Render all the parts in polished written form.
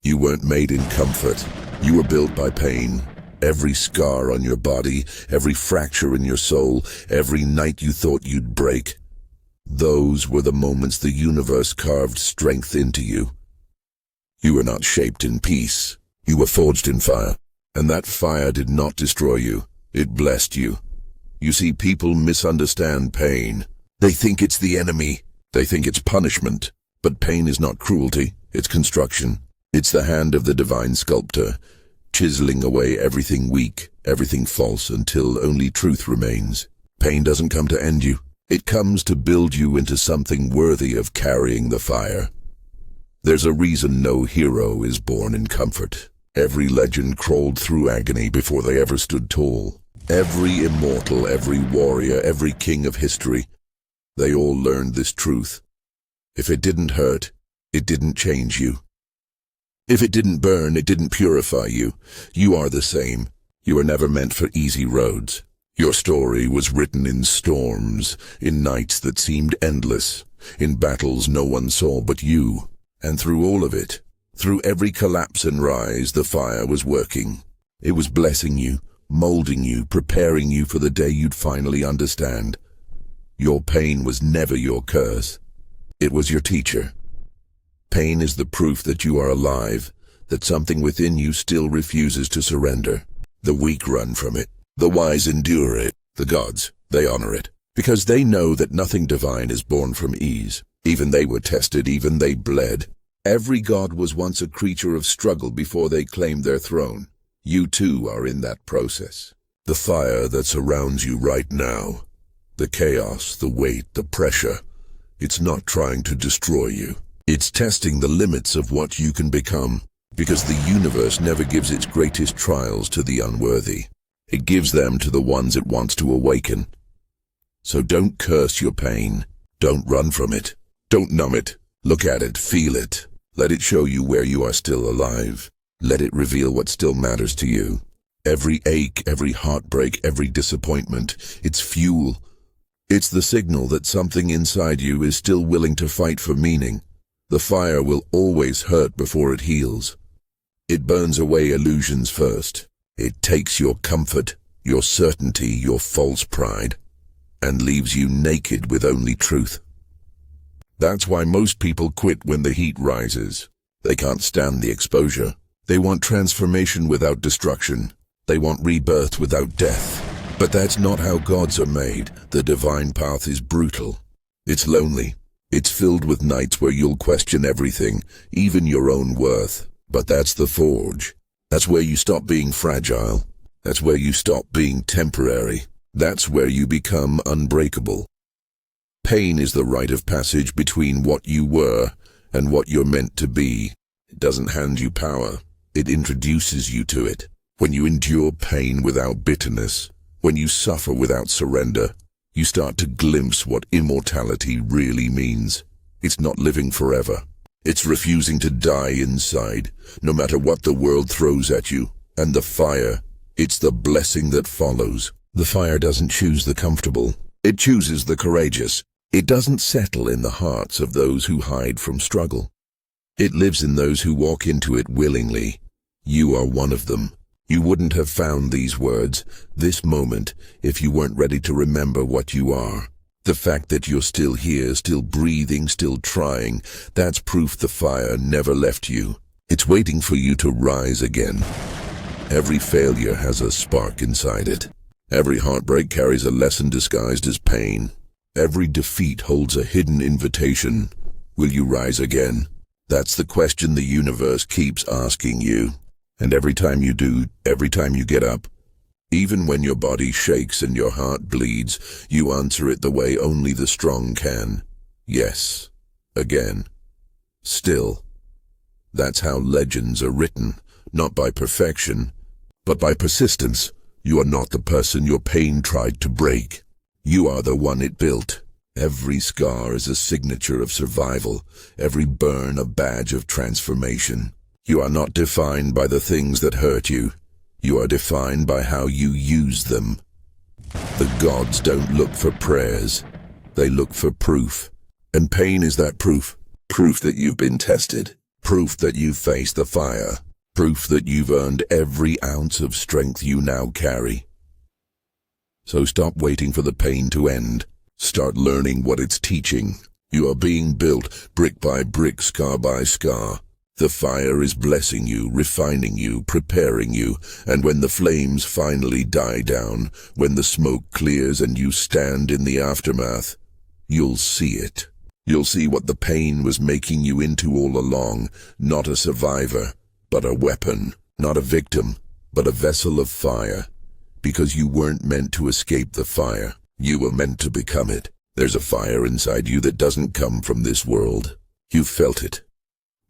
You weren't made in comfort. You were built by pain. Every scar on your body, every fracture in your soul, every night you thought you'd break. Those were the moments the universe carved strength into you. You were not shaped in peace. You were forged in fire. And that fire did not destroy you. It blessed you. You see, people misunderstand pain. They think it's the enemy. They think it's punishment. But pain is not cruelty. It's construction. It's the hand of the divine sculptor, chiseling away everything weak, everything false, until only truth remains. Pain doesn't come to end you. It comes to build you into something worthy of carrying the fire. There's a reason no hero is born in comfort. Every legend crawled through agony before they ever stood tall. Every immortal, every warrior, every king of history, they all learned this truth. If it didn't hurt, it didn't change you. If it didn't burn, it didn't purify you. You are the same. You were never meant for easy roads. Your story was written in storms, in nights that seemed endless, in battles no one saw but you. And through all of it, through every collapse and rise, the fire was working. It was blessing you, molding you, preparing you for the day you'd finally understand. Your pain was never your curse. It was your teacher. Pain is the proof that you are alive, that something within you still refuses to surrender. The weak run from it. The wise endure it. The gods, they honor it. Because they know that nothing divine is born from ease. Even they were tested, even they bled. Every god was once a creature of struggle before they claimed their throne. You too are in that process. The fire that surrounds you right now, the chaos, the weight, the pressure, it's not trying to destroy you. It's testing the limits of what you can become, because the universe never gives its greatest trials to the unworthy. It gives them to the ones it wants to awaken. So don't curse your pain. Don't run from it. Don't numb it. Look at it, feel it. Let it show you where you are still alive. Let it reveal what still matters to you. Every ache, every heartbreak, every disappointment, it's fuel. It's the signal that something inside you is still willing to fight for meaning. The fire will always hurt before it heals. It burns away illusions first. It takes your comfort, your certainty, your false pride, and leaves you naked with only truth. That's why most people quit when the heat rises. They can't stand the exposure. They want transformation without destruction. They want rebirth without death. But that's not how gods are made. The divine path is brutal. It's lonely. It's filled with nights where you'll question everything, even your own worth. But that's the forge. That's where you stop being fragile. That's where you stop being temporary. That's where you become unbreakable. Pain is the rite of passage between what you were and what you're meant to be. It doesn't hand you power. It introduces you to it. When you endure pain without bitterness, when you suffer without surrender, you start to glimpse what immortality really means. It's not living forever. It's refusing to die inside, no matter what the world throws at you. And the fire, it's the blessing that follows. The fire doesn't choose the comfortable. It chooses the courageous. It doesn't settle in the hearts of those who hide from struggle. It lives in those who walk into it willingly. You are one of them. You wouldn't have found these words, this moment, if you weren't ready to remember what you are. The fact that you're still here, still breathing, still trying, that's proof the fire never left you. It's waiting for you to rise again. Every failure has a spark inside it. Every heartbreak carries a lesson disguised as pain. Every defeat holds a hidden invitation. Will you rise again? That's the question the universe keeps asking you. And every time you do, every time you get up, even when your body shakes and your heart bleeds, you answer it the way only the strong can. Yes. Again. Still. That's how legends are written, not by perfection, but by persistence. You are not the person your pain tried to break. You are the one it built. Every scar is a signature of survival, every burn a badge of transformation. You are not defined by the things that hurt you. You are defined by how you use them. The gods don't look for prayers. They look for proof. And pain is that proof. Proof that you've been tested. Proof that you face the fire. Proof that you've earned every ounce of strength you now carry. So stop waiting for the pain to end. Start learning what it's teaching. You are being built brick by brick, scar by scar. The fire is blessing you, refining you, preparing you, and when the flames finally die down, when the smoke clears and you stand in the aftermath, you'll see it. You'll see what the pain was making you into all along, not a survivor, but a weapon, not a victim, but a vessel of fire. Because you weren't meant to escape the fire, you were meant to become it. There's a fire inside you that doesn't come from this world. You felt it.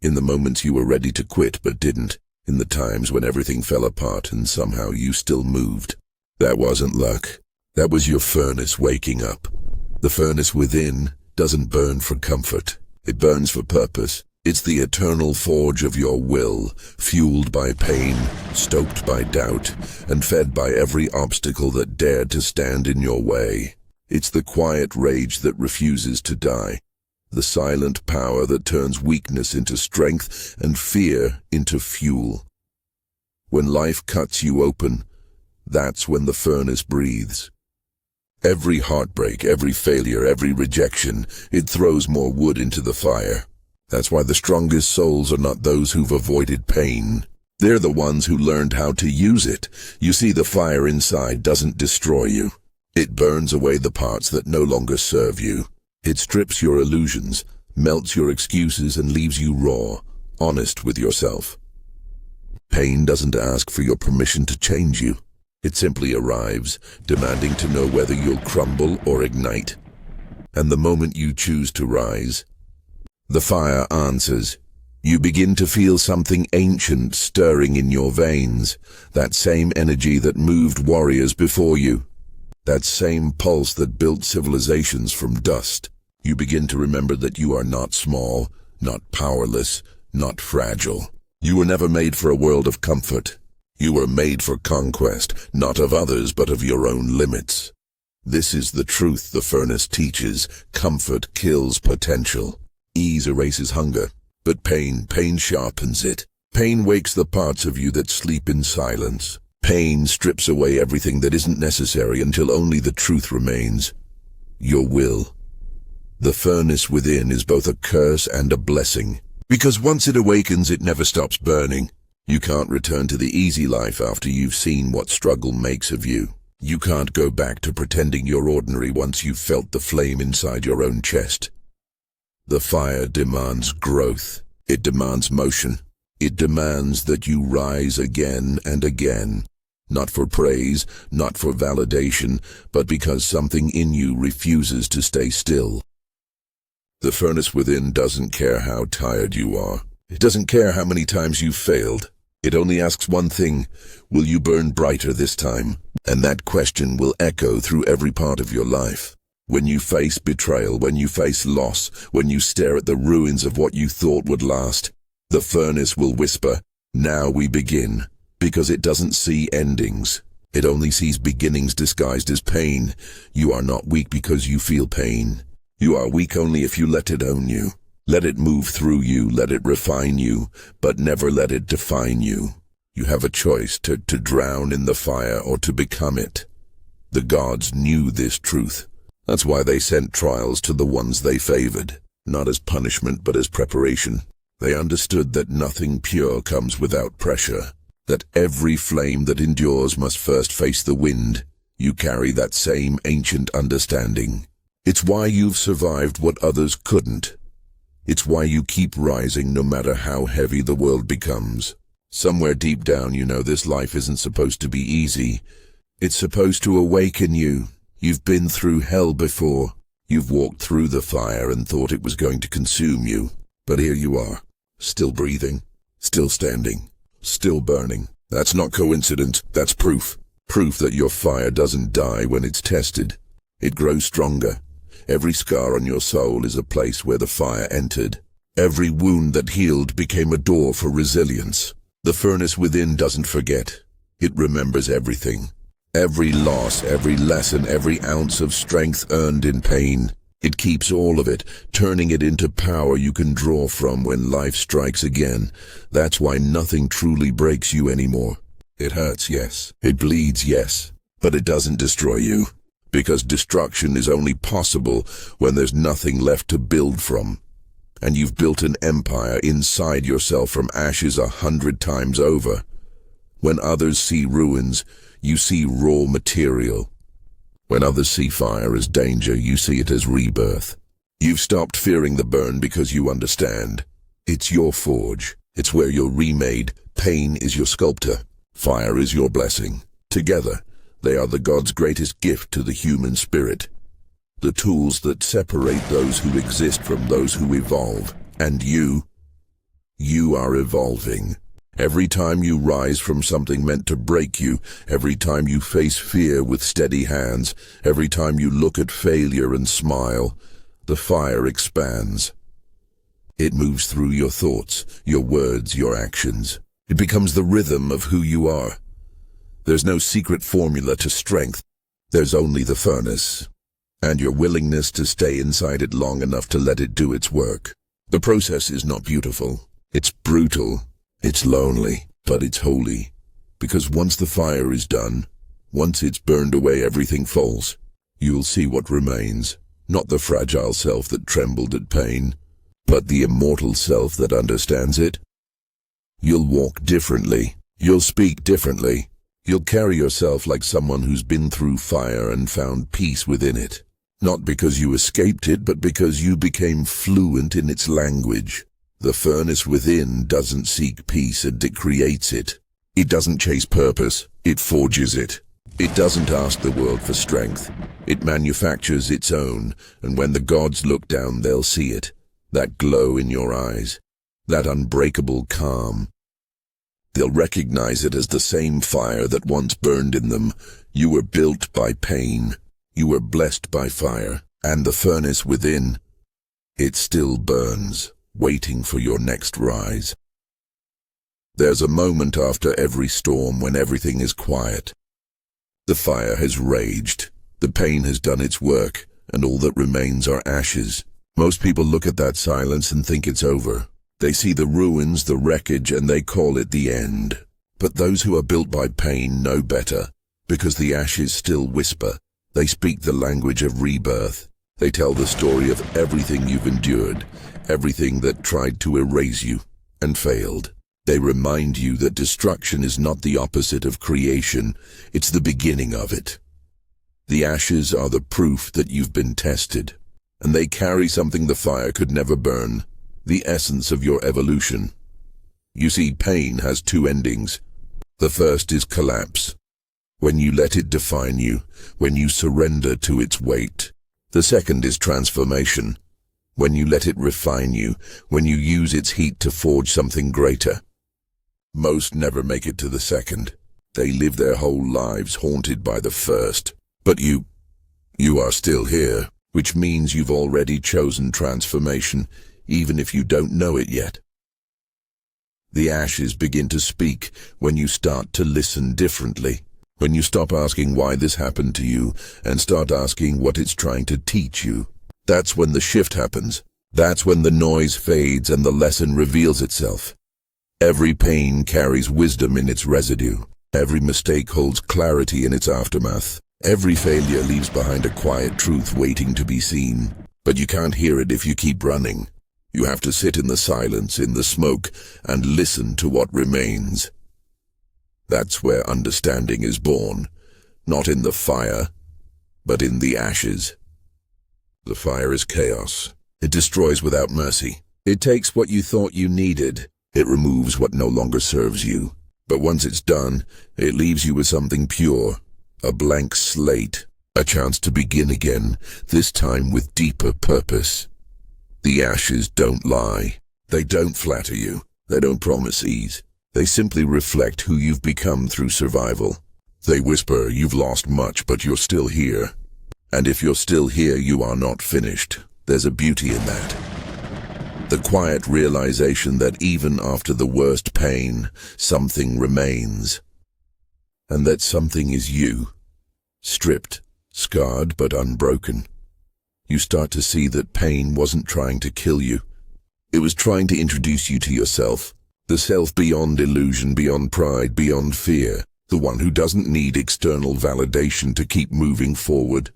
In the moments you were ready to quit but didn't, in the times when everything fell apart and somehow you still moved. That wasn't luck. That was your furnace waking up. The furnace within doesn't burn for comfort. It burns for purpose. It's the eternal forge of your will, fueled by pain, stoked by doubt, and fed by every obstacle that dared to stand in your way. It's the quiet rage that refuses to die. The silent power that turns weakness into strength and fear into fuel. When life cuts you open, that's when the furnace breathes. Every heartbreak, every failure, every rejection, it throws more wood into the fire. That's why the strongest souls are not those who've avoided pain. They're the ones who learned how to use it. You see, the fire inside doesn't destroy you. It burns away the parts that no longer serve you. It strips your illusions, melts your excuses, and leaves you raw, honest with yourself. Pain doesn't ask for your permission to change you. It simply arrives, demanding to know whether you'll crumble or ignite. And the moment you choose to rise, the fire answers. You begin to feel something ancient stirring in your veins, that same energy that moved warriors before you. That same pulse that built civilizations from dust. You begin to remember that you are not small, not powerless, not fragile. You were never made for a world of comfort. You were made for conquest, not of others but of your own limits. This is the truth the furnace teaches. Comfort kills potential. Ease erases hunger, but pain sharpens it. Pain wakes the parts of you that sleep in silence. Pain strips away everything that isn't necessary until only the truth remains. Your will. The furnace within is both a curse and a blessing, because once it awakens, it never stops burning. You can't return to the easy life after you've seen what struggle makes of you. You can't go back to pretending you're ordinary once you've felt the flame inside your own chest. The fire demands growth. It demands motion. It demands that you rise again and again. Not for praise, not for validation, but because something in you refuses to stay still. The furnace within doesn't care how tired you are. It doesn't care how many times you've failed. It only asks one thing: will you burn brighter this time? And that question will echo through every part of your life. When you face betrayal, when you face loss, when you stare at the ruins of what you thought would last, the furnace will whisper, "Now we begin," because it doesn't see endings. It only sees beginnings disguised as pain. You are not weak because you feel pain. You are weak only if you let it own you. Let it move through you, let it refine you, but never let it define you. You have a choice to drown in the fire or to become it. The gods knew this truth. That's why they sent trials to the ones they favored, not as punishment but as preparation. They understood that nothing pure comes without pressure, that every flame that endures must first face the wind. You carry that same ancient understanding. It's why you've survived what others couldn't. It's why you keep rising no matter how heavy the world becomes. Somewhere deep down you know this life isn't supposed to be easy. It's supposed to awaken you. You've been through hell before. You've walked through the fire and thought it was going to consume you. But here you are, still breathing, still standing, still burning. That's not coincidence, that's proof. Proof that your fire doesn't die when it's tested. It grows stronger. Every scar on your soul is a place where the fire entered. Every wound that healed became a door for resilience. The furnace within doesn't forget. It remembers everything. Every loss, every lesson, every ounce of strength earned in pain. It keeps all of it, turning it into power you can draw from when life strikes again. That's why nothing truly breaks you anymore. It hurts, yes. It bleeds, yes. But it doesn't destroy you. Because destruction is only possible when there's nothing left to build from. And you've built an empire inside yourself from ashes 100 times over. When others see ruins, you see raw material. When others see fire as danger, you see it as rebirth. You've stopped fearing the burn because you understand. It's your forge. It's where you're remade. Pain is your sculptor. Fire is your blessing. Together, they are the God's greatest gift to the human spirit. The tools that separate those who exist from those who evolve. And you are evolving. Every time you rise from something meant to break you, every time you face fear with steady hands, every time you look at failure and smile, the fire expands. It moves through your thoughts, your words, your actions. It becomes the rhythm of who you are. There's no secret formula to strength. There's only the furnace, and your willingness to stay inside it long enough to let it do its work. The process is not beautiful. It's brutal. It's lonely, but it's holy. Because once the fire is done, once it's burned away, everything falls. You'll see what remains, not the fragile self that trembled at pain, but the immortal self that understands it. You'll walk differently. You'll speak differently. You'll carry yourself like someone who's been through fire and found peace within it. Not because you escaped it, but because you became fluent in its language. The furnace within doesn't seek peace, and it creates it. It doesn't chase purpose, it forges it. It doesn't ask the world for strength. It manufactures its own, and when the gods look down, they'll see it. That glow in your eyes, that unbreakable calm. They'll recognize it as the same fire that once burned in them. You were built by pain. You were blessed by fire. And the furnace within, it still burns, waiting for your next rise. There's a moment after every storm when everything is quiet. The fire has raged, the pain has done its work, and all that remains are ashes. Most people look at that silence and think it's over. They see the ruins, the wreckage, and they call it the end. But those who are built by pain know better, because the ashes still whisper. They speak the language of rebirth. They tell the story of everything you've endured, everything that tried to erase you and failed. They remind you that destruction is not the opposite of creation, it's the beginning of it. The ashes are the proof that you've been tested, and they carry something the fire could never burn, the essence of your evolution. You see, pain has two endings. The first is collapse, when you let it define you, when you surrender to its weight. The second is transformation, when you let it refine you, when you use its heat to forge something greater. Most never make it to the second. They live their whole lives haunted by the first. But you are still here, which means you've already chosen transformation, even if you don't know it yet. The ashes begin to speak when you start to listen differently. When you stop asking why this happened to you and start asking what it's trying to teach you. That's when the shift happens. That's when the noise fades and the lesson reveals itself. Every pain carries wisdom in its residue. Every mistake holds clarity in its aftermath. Every failure leaves behind a quiet truth waiting to be seen. But you can't hear it if you keep running. You have to sit in the silence, in the smoke, and listen to what remains. That's where understanding is born, not in the fire, but in the ashes. The fire is chaos. It destroys without mercy. It takes what you thought you needed. It removes what no longer serves you. But once it's done, it leaves you with something pure, a blank slate, a chance to begin again, this time with deeper purpose. The ashes don't lie. They don't flatter you. They don't promise ease. They simply reflect who you've become through survival. They whisper, you've lost much, but you're still here. And if you're still here, you are not finished. There's a beauty in that. The quiet realization that even after the worst pain, something remains. And that something is you. Stripped, scarred, but unbroken. you start to see that pain wasn't trying to kill you. It was trying to introduce you to yourself, the self beyond illusion, beyond pride, beyond fear, the one who doesn't need external validation to keep moving forward.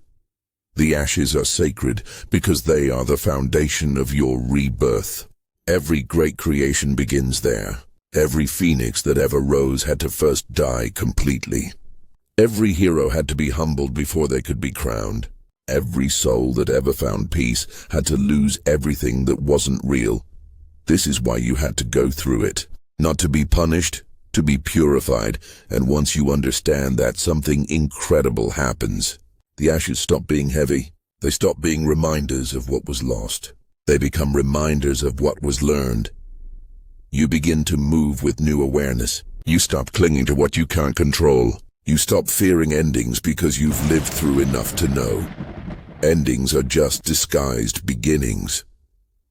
The ashes are sacred because they are the foundation of your rebirth. Every great creation begins there. Every phoenix that ever rose had to first die completely. Every hero had to be humbled before they could be crowned. Every soul that ever found peace had to lose everything that wasn't real. This is why you had to go through it. Not to be punished, to be purified, and once you understand that, something incredible happens. The ashes stop being heavy. They stop being reminders of what was lost. They become reminders of what was learned. You begin to move with new awareness. You stop clinging to what you can't control. You stop fearing endings because you've lived through enough to know. Endings are just disguised beginnings.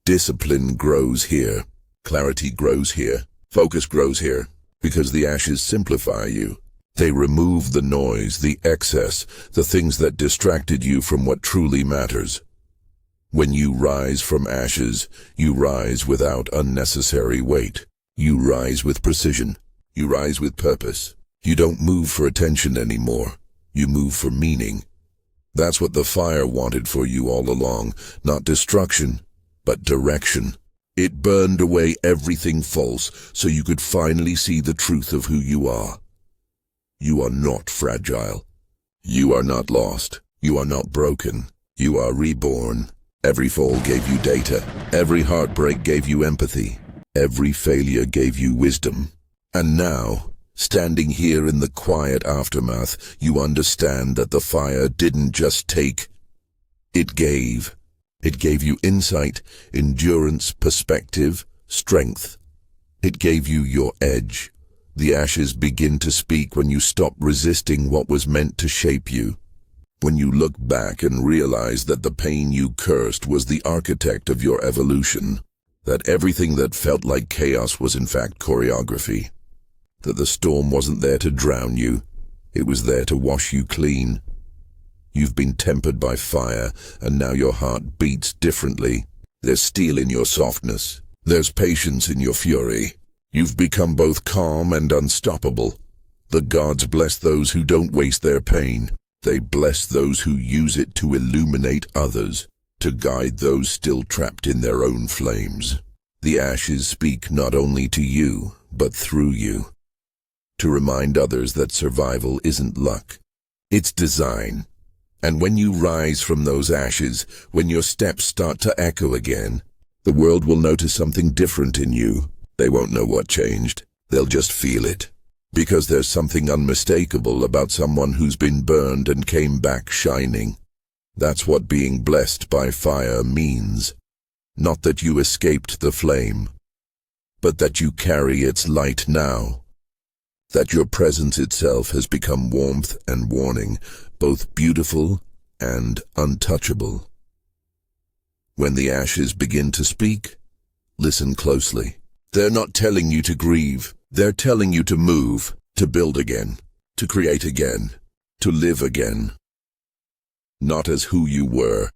Discipline grows here. Clarity grows here. Focus grows here. Because the ashes simplify you. They remove the noise, the excess, the things that distracted you from what truly matters. When you rise from ashes, you rise without unnecessary weight. You rise with precision. You rise with purpose. You don't move for attention anymore. You move for meaning. That's what the fire wanted for you all along. Not destruction, but direction. It burned away everything false so you could finally see the truth of who you are. You are not fragile. You are not lost. You are not broken. You are reborn. Every fall gave you data. Every heartbreak gave you empathy. Every failure gave you wisdom. And now, standing here in the quiet aftermath, you understand that the fire didn't just take, it gave. It gave you insight, endurance, perspective, strength. It gave you your edge. The ashes begin to speak when you stop resisting what was meant to shape you. When you look back and realize that the pain you cursed was the architect of your evolution, that everything that felt like chaos was in fact choreography, that the storm wasn't there to drown you, it was there to wash you clean. You've been tempered by fire, and now your heart beats differently. There's steel in your softness. There's patience in your fury. You've become both calm and unstoppable. The gods bless those who don't waste their pain. They bless those who use it to illuminate others, to guide those still trapped in their own flames. The ashes speak not only to you, but through you, to remind others that survival isn't luck, it's design. And when you rise from those ashes, when your steps start to echo again, the world will notice something different in you. They won't know what changed. They'll just feel it. Because there's something unmistakable about someone who's been burned and came back shining. That's what being blessed by fire means. Not that you escaped the flame, but that you carry its light now. That your presence itself has become warmth and warning, both beautiful and untouchable. When the ashes begin to speak, listen closely. They're not telling you to grieve. They're telling you to move, to build again, to create again, to live again. Not as who you were,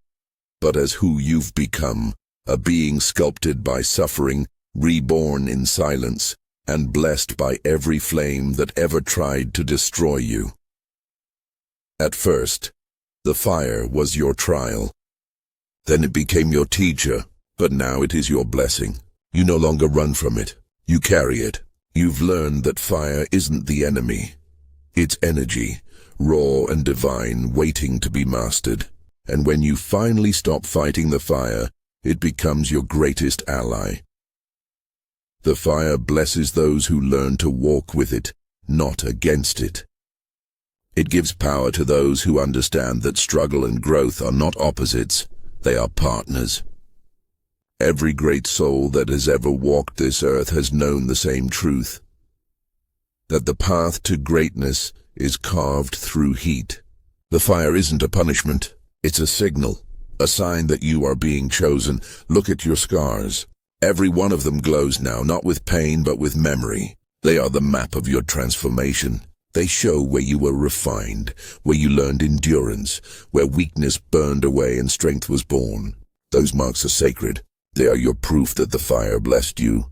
but as who you've become, a being sculpted by suffering, reborn in silence, and blessed by every flame that ever tried to destroy you. At first, the fire was your trial. Then it became your teacher, but now it is your blessing. You no longer run from it. You carry it. You've learned that fire isn't the enemy. It's energy, raw and divine, waiting to be mastered. And when you finally stop fighting the fire, it becomes your greatest ally. The fire blesses those who learn to walk with it, not against it. It gives power to those who understand that struggle and growth are not opposites, they are partners. Every great soul that has ever walked this earth has known the same truth, that the path to greatness is carved through heat. The fire isn't a punishment, it's a signal, a sign that you are being chosen. Look at your scars. Every one of them glows now, not with pain but with memory. They are the map of your transformation. They show where you were refined, where you learned endurance, where weakness burned away and strength was born. Those marks are sacred. They are your proof that the fire blessed you.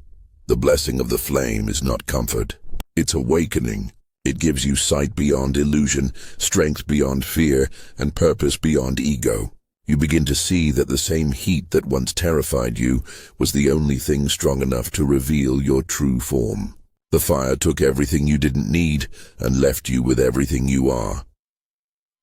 The blessing of the flame is not comfort. It's awakening. It gives you sight beyond illusion, strength beyond fear, and purpose beyond ego. You begin to see that the same heat that once terrified you was the only thing strong enough to reveal your true form. The fire took everything you didn't need and left you with everything you are.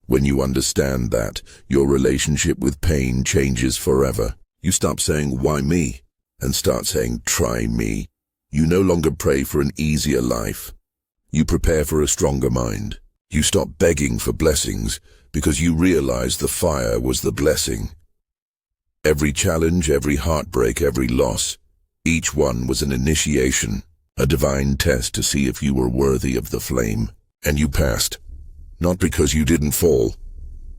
When you understand that, your relationship with pain changes forever. You stop saying, "Why me?" and start saying, "Try me." You no longer pray for an easier life. You prepare for a stronger mind. You stop begging for blessings because you realize the fire was the blessing. Every challenge, every heartbreak, every loss, each one was an initiation, a divine test to see if you were worthy of the flame. And you passed, not because you didn't fall,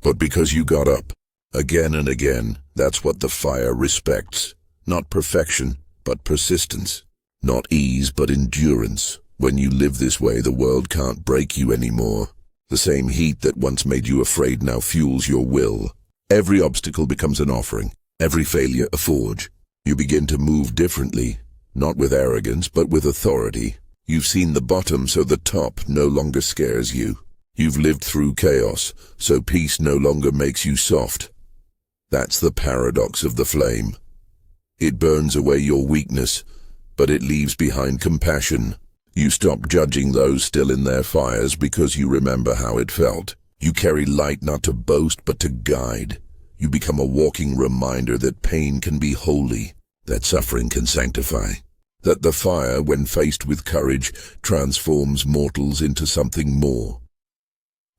but because you got up. Again and again, that's what the fire respects. Not perfection, but persistence. Not ease, but endurance. When you live this way, the world can't break you anymore. The same heat that once made you afraid now fuels your will. Every obstacle becomes an offering, every failure a forge. You begin to move differently, not with arrogance, but with authority. You've seen the bottom, so the top no longer scares you. You've lived through chaos, so peace no longer makes you soft. That's the paradox of the flame. It burns away your weakness, but it leaves behind compassion. You stop judging those still in their fires because you remember how it felt. You carry light not to boast, but to guide. You become a walking reminder that pain can be holy, that suffering can sanctify, that the fire, when faced with courage, transforms mortals into something more.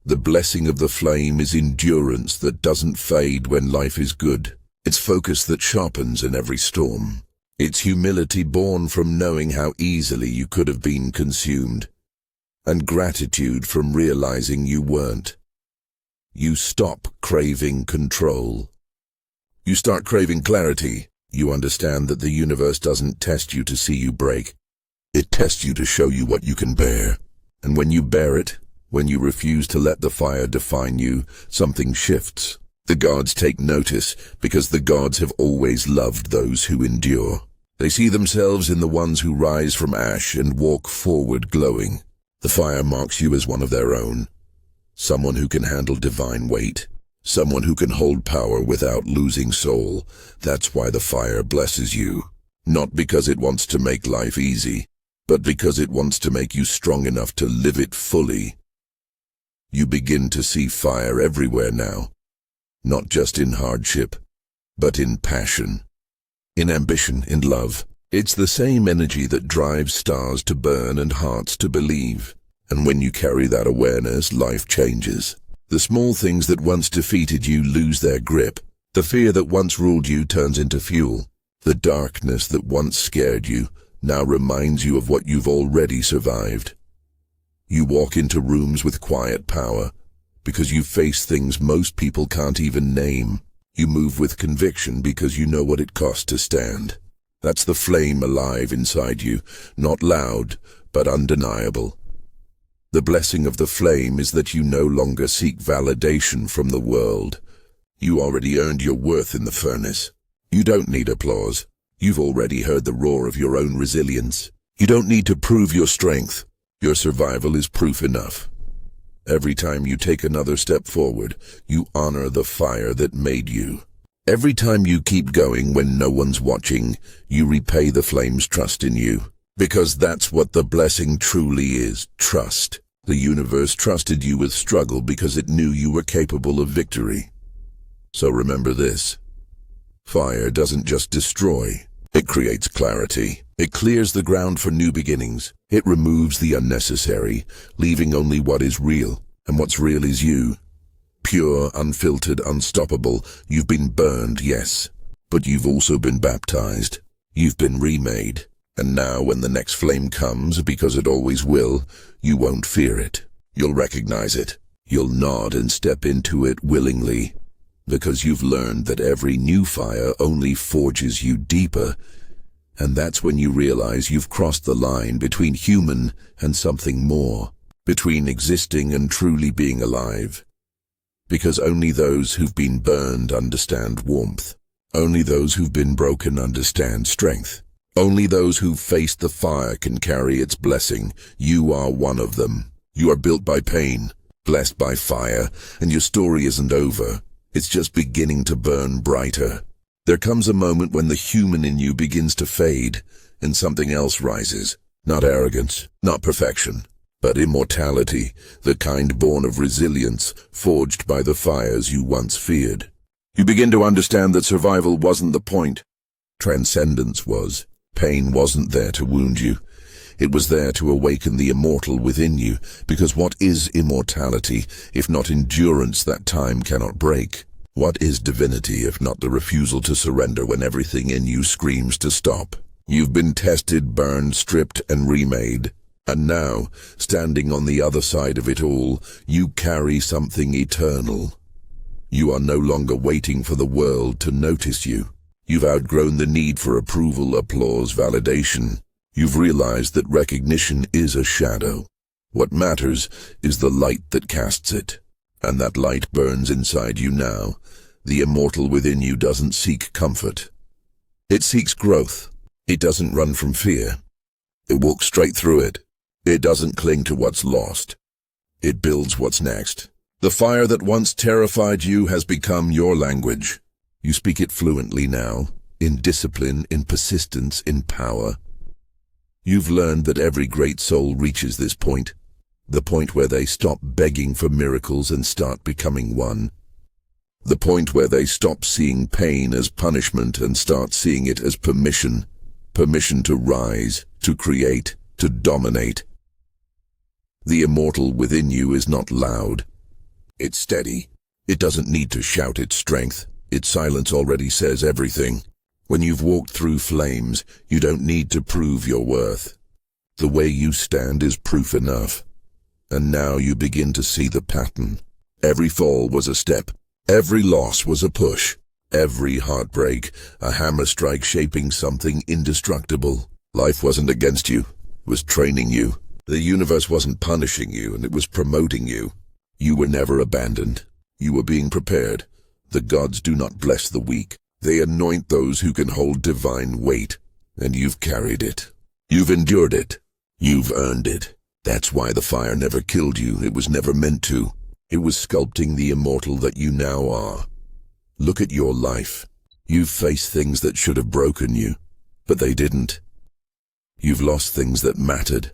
The blessing of the flame is endurance that doesn't fade when life is good. It's focus that sharpens in every storm. It's humility born from knowing how easily you could have been consumed, and gratitude from realizing you weren't. You stop craving control. You start craving clarity. You understand that the universe doesn't test you to see you break. It tests you to show you what you can bear. And when you bear it, when you refuse to let the fire define you, something shifts. The gods take notice because the gods have always loved those who endure. They see themselves in the ones who rise from ash and walk forward glowing. The fire marks you as one of their own. Someone who can handle divine weight. Someone who can hold power without losing soul. That's why the fire blesses you. Not because it wants to make life easy, but because it wants to make you strong enough to live it fully. You begin to see fire everywhere now. Not just in hardship, but in passion, in ambition, in love. It's the same energy that drives stars to burn and hearts to believe. And when you carry that awareness, life changes. The small things that once defeated you lose their grip. The fear that once ruled you turns into fuel. The darkness that once scared you now reminds you of what you've already survived. You walk into rooms with quiet power, because you face things most people can't even name. You move with conviction because you know what it costs to stand. That's the flame alive inside you, not loud, but undeniable. The blessing of the flame is that you no longer seek validation from the world. You already earned your worth in the furnace. You don't need applause. You've already heard the roar of your own resilience. You don't need to prove your strength. Your survival is proof enough. Every time you take another step forward, you honor the fire that made you. Every time you keep going when no one's watching, you repay the flame's trust in you. Because that's what the blessing truly is, trust. The universe trusted you with struggle because it knew you were capable of victory. So remember this. Fire doesn't just destroy. It creates clarity. It clears the ground for new beginnings. It removes the unnecessary, leaving only what is real. And what's real is you. Pure, unfiltered, unstoppable. You've been burned, yes. But you've also been baptized. You've been remade. And now when the next flame comes, because it always will, you won't fear it. You'll recognize it. You'll nod and step into it willingly. Because you've learned that every new fire only forges you deeper. And that's when you realize you've crossed the line between human and something more. between existing and truly being alive. Because only those who've been burned understand warmth. Only those who've been broken understand strength. Only those who've faced the fire can carry its blessing. You are one of them. You are built by pain, blessed by fire, and your story isn't over. It's just beginning to burn brighter. There comes a moment when the human in you begins to fade, and something else rises. Not arrogance, not perfection, but immortality, the kind born of resilience, forged by the fires you once feared. You begin to understand that survival wasn't the point. Transcendence was. Pain wasn't there to wound you. It was there to awaken the immortal within you, because what is immortality, if not endurance that time cannot break? What is divinity, if not the refusal to surrender when everything in you screams to stop? You've been tested, burned, stripped, and remade. And now, standing on the other side of it all, you carry something eternal. You are no longer waiting for the world to notice you. You've outgrown the need for approval, applause, validation. You've realized that recognition is a shadow. What matters is the light that casts it. And that light burns inside you now. The immortal within you doesn't seek comfort. It seeks growth. It doesn't run from fear. It walks straight through it. It doesn't cling to what's lost. It builds what's next. The fire that once terrified you has become your language. You speak it fluently now, in discipline, in persistence, in power. You've learned that every great soul reaches this point, the point where they stop begging for miracles and start becoming one. The point where they stop seeing pain as punishment and start seeing it as permission. Permission to rise, to create, to dominate. The immortal within you is not loud. It's steady. It doesn't need to shout its strength. Its silence already says everything. When you've walked through flames, you don't need to prove your worth. The way you stand is proof enough. And now you begin to see the pattern. Every fall was a step. Every loss was a push. Every heartbreak, a hammer strike shaping something indestructible. Life wasn't against you. It was training you. The universe wasn't punishing you, and it was promoting you. You were never abandoned. You were being prepared. The gods do not bless the weak. They anoint those who can hold divine weight. And you've carried it. You've endured it. You've earned it. That's why the fire never killed you. It was never meant to. It was sculpting the immortal that you now are. Look at your life. You've faced things that should have broken you, but they didn't. You've lost things that mattered,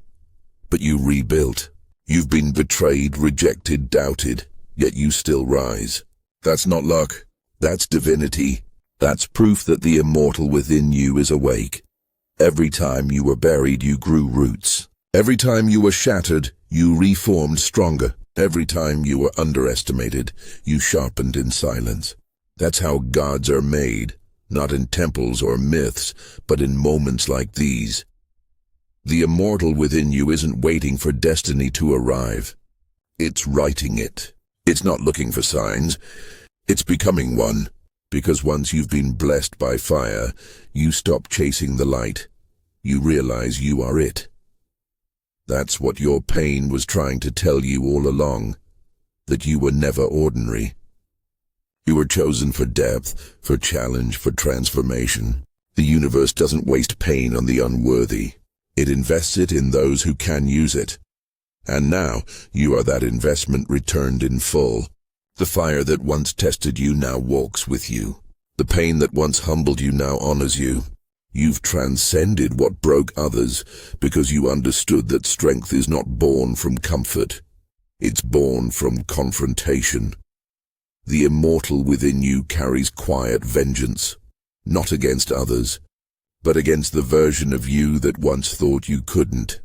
but you rebuilt. You've been betrayed, rejected, doubted, yet you still rise. That's not luck. That's divinity. That's proof that the immortal within you is awake. Every time you were buried, you grew roots. Every time you were shattered, you reformed stronger. Every time you were underestimated, you sharpened in silence. That's how gods are made, not in temples or myths, but in moments like these. The immortal within you isn't waiting for destiny to arrive. It's writing it. It's not looking for signs. It's becoming one. Because once you've been blessed by fire, you stop chasing the light. You realize you are it. That's what your pain was trying to tell you all along, that you were never ordinary. You were chosen for depth, for challenge, for transformation. The universe doesn't waste pain on the unworthy. It invests it in those who can use it. And now, you are that investment returned in full. The fire that once tested you now walks with you. The pain that once humbled you now honors you. You've transcended what broke others because you understood that strength is not born from comfort. It's born from confrontation. The immortal within you carries quiet vengeance, not against others, but against the version of you that once thought you couldn't.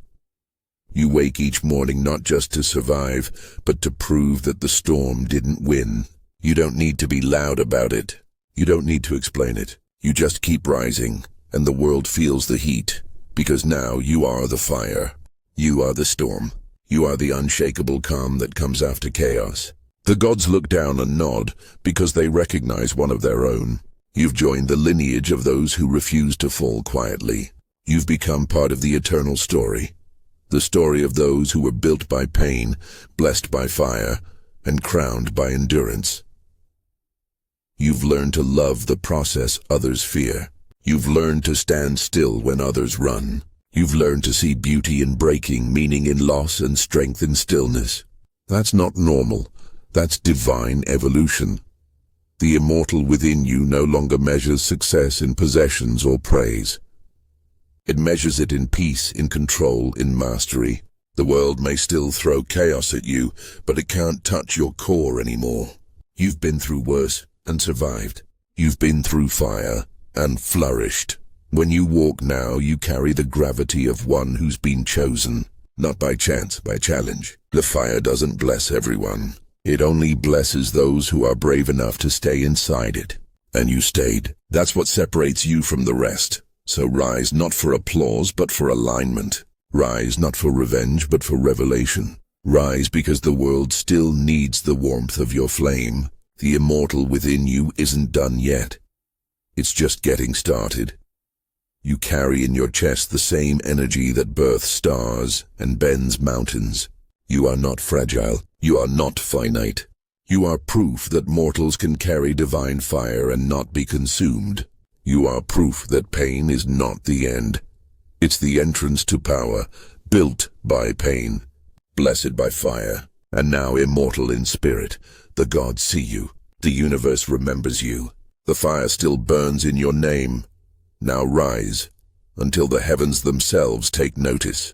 You wake each morning not just to survive, but to prove that the storm didn't win. You don't need to be loud about it. You don't need to explain it. You just keep rising, and the world feels the heat, because now you are the fire. You are the storm. You are the unshakable calm that comes after chaos. The gods look down and nod because they recognize one of their own. You've joined the lineage of those who refuse to fall quietly. You've become part of the eternal story. The story of those who were built by pain, blessed by fire, and crowned by endurance. You've learned to love the process others fear. You've learned to stand still when others run. You've learned to see beauty in breaking, meaning in loss, and strength in stillness. That's not normal. That's divine evolution. The immortal within you no longer measures success in possessions or praise. It measures it in peace, in control, in mastery. The world may still throw chaos at you, but it can't touch your core anymore. You've been through worse and survived. You've been through fire and flourished. When you walk now, you carry the gravity of one who's been chosen, not by chance, by challenge. The fire doesn't bless everyone. It only blesses those who are brave enough to stay inside it. And you stayed. That's what separates you from the rest. So rise not for applause, but for alignment. Rise not for revenge, but for revelation. Rise because the world still needs the warmth of your flame. The immortal within you isn't done yet. It's just getting started. You carry in your chest the same energy that births stars and bends mountains. You are not fragile. You are not finite. You are proof that mortals can carry divine fire and not be consumed. You are proof that pain is not the end. It's the entrance to power, built by pain, blessed by fire, and now immortal in spirit. The gods see you. The universe remembers you. The fire still burns in your name. Now rise, until the heavens themselves take notice.